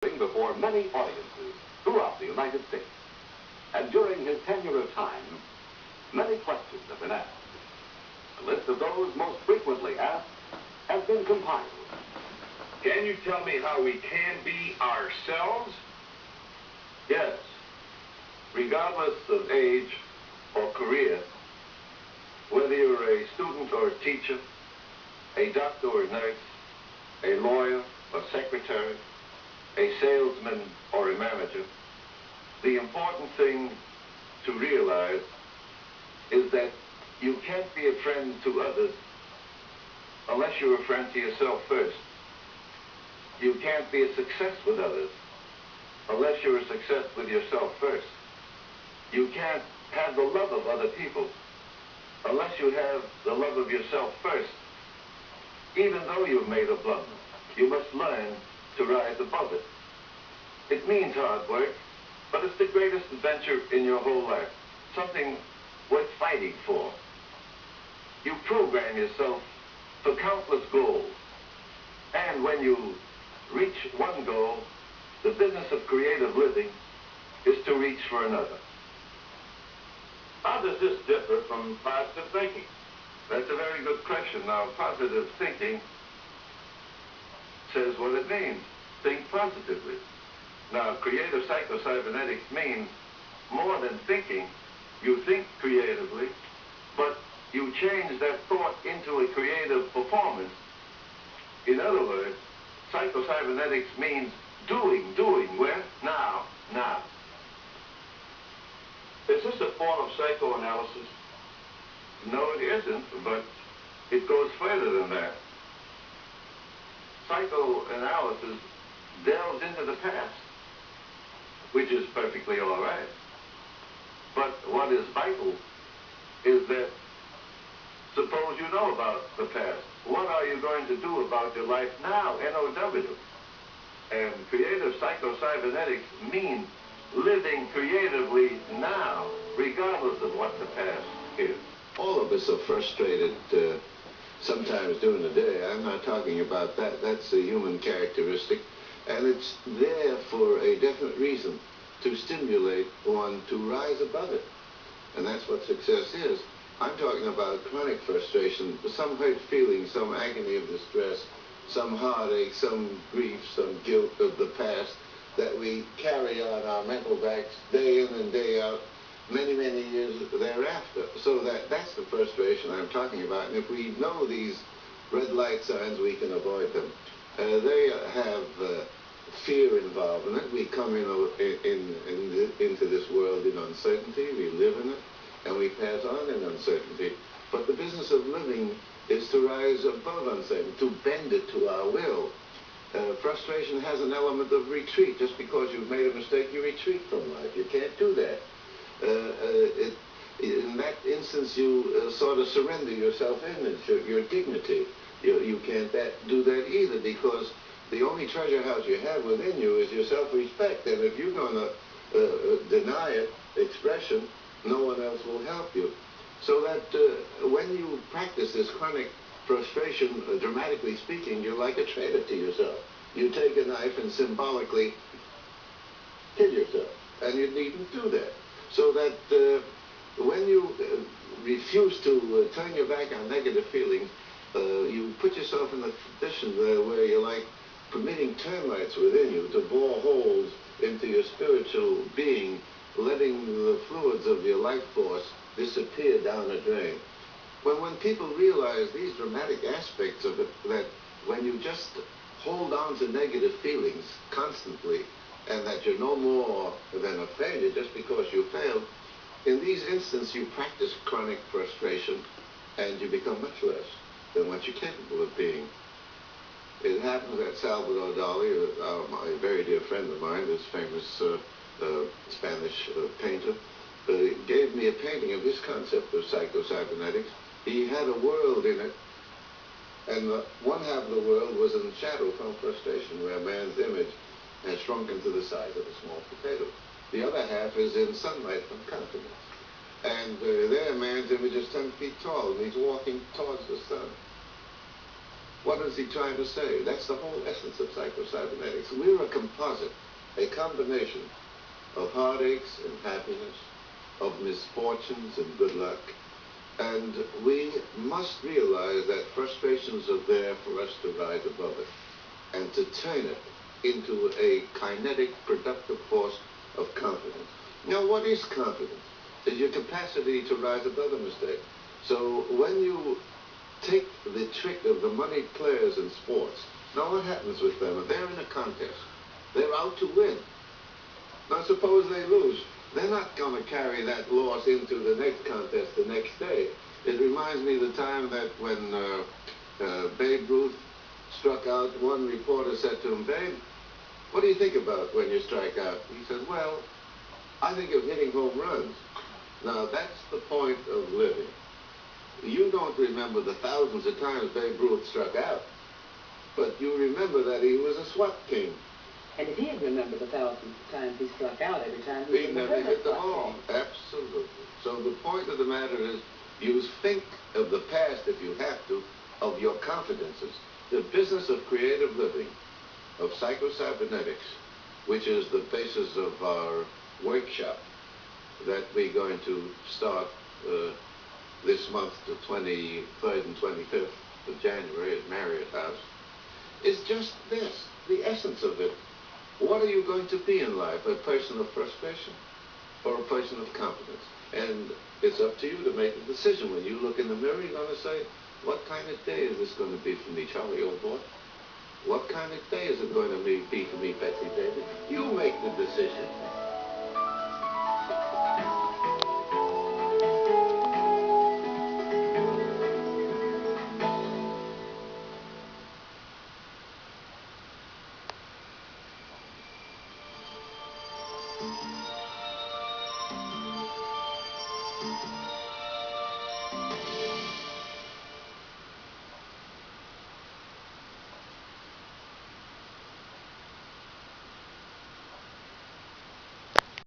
before many audiences throughout the United States. And during his tenure of time, many questions have been asked. A list of those most frequently asked has been compiled. Can you tell me how we can be ourselves? Yes. Regardless of age or career, whether you're a student or a teacher, a doctor or a nurse, a lawyer or secretary, a salesman or a manager, the important thing to realize is that you can't be a friend to others unless you're a friend to yourself first. You can't be a success with others unless you're a success with yourself first. You can't have the love of other people unless you have the love of yourself first. Even though you've made a blunder, you must learn to rise above it. It means hard work, but it's the greatest adventure in your whole life, something worth fighting for. You program yourself for countless goals, and when you reach one goal, the business of creative living is to reach for another. How does this differ from positive thinking? That's a very good question. Now, positive thinking says what it means. Think positively. Now, creative psycho-cybernetics means more than thinking. You think creatively, but you change that thought into a creative performance. In other words, psycho-cybernetics means doing. Where? Now. Is this a form of psychoanalysis? No, it isn't, but it goes further than that. Psychoanalysis delves into the past, which is perfectly all right. But what is vital is that suppose you know about the past. What are you going to do about your life now? N-O-W. And creative psycho-cybernetics means living creatively now, regardless of what the past is. All of us are frustrated sometimes during the day. I'm not talking about that. That's a human characteristic. And it's there for a definite reason, to stimulate one to rise above it. And that's what success is. I'm talking about chronic frustration, some hurt feeling, some agony of distress, some heartache, some grief, some guilt of the past that we carry on our mental backs day in and day out, many years thereafter. So that's the frustration I'm talking about. And if we know these red light signs, we can avoid them. They have fear involved in it. We come into this world in uncertainty. We live in it, and we pass on in uncertainty. But the business of living is to rise above uncertainty, to bend it to our will. Frustration has an element of retreat. Just because you've made a mistake, you retreat from life. You can't do that. In that instance, you sort of surrender your self-image, your dignity. You can't do that either, because the only treasure house you have within you is your self-respect. And if you're going to deny it, expression, no one else will help you. So that when you practice this chronic frustration, dramatically speaking, you're like a traitor to yourself. You take a knife and symbolically kill yourself. And you needn't do that. So that when you refuse to turn your back on negative feelings, you put yourself in a position where you're like permitting termites within you to bore holes into your spiritual being, letting the fluids of your life force disappear down a drain. When people realize these dramatic aspects of it, that when you just hold on to negative feelings constantly, and that you're no more than a failure just because you failed, in these instances you practice chronic frustration and you become much less than what you're capable of being. It happens that Salvador Dali, a very dear friend of mine, this famous Spanish painter, gave me a painting of his concept of psycho-cybernetics. He had a world in it, and one half of the world was in shadow from frustration, where man's image has shrunken to the size of a small potato. The other half is in sunlight from confidence. And there man's image is 10 feet tall, and he's walking towards the sun. What is he trying to say? That's the whole essence of Psycho-Cybernetics. We're a composite, a combination of heartaches and happiness, of misfortunes and good luck. And we must realize that frustrations are there for us to rise above it and to turn it into a kinetic, productive force of confidence. Now, what is confidence? It's your capacity to rise above a mistake. So when you take the trick of the moneyed players in sports, now what happens with them? They're in a contest. They're out to win. Now suppose they lose. They're not going to carry that loss into the next contest the next day. It reminds me of the time that when Babe Ruth struck out, one reporter said to him, "Babe, what do you think about when you strike out?" He said, "Well, I think of hitting home runs." Now that's the point of living. You don't remember the thousands of times Babe Ruth struck out, but you remember that he was a SWAT king. And if he had remembered the thousands of times he struck out every time he never hit the ball. Absolutely. So the point of the matter is, you think of the past, if you have to, of your confidences. The business of creative living, of Psycho-Cybernetics, which is the basis of our workshop that we're going to start this month, the 23rd and 25th of January at Marriott House, is just this, the essence of it. What are you going to be in life? A person of frustration or a person of confidence? And it's up to you to make a decision. When you look in the mirror, you're going to say, what kind of day is this going to be for me, Charlie, old boy? What kind of day is it going to be for me, Betsy, baby? You make the decision.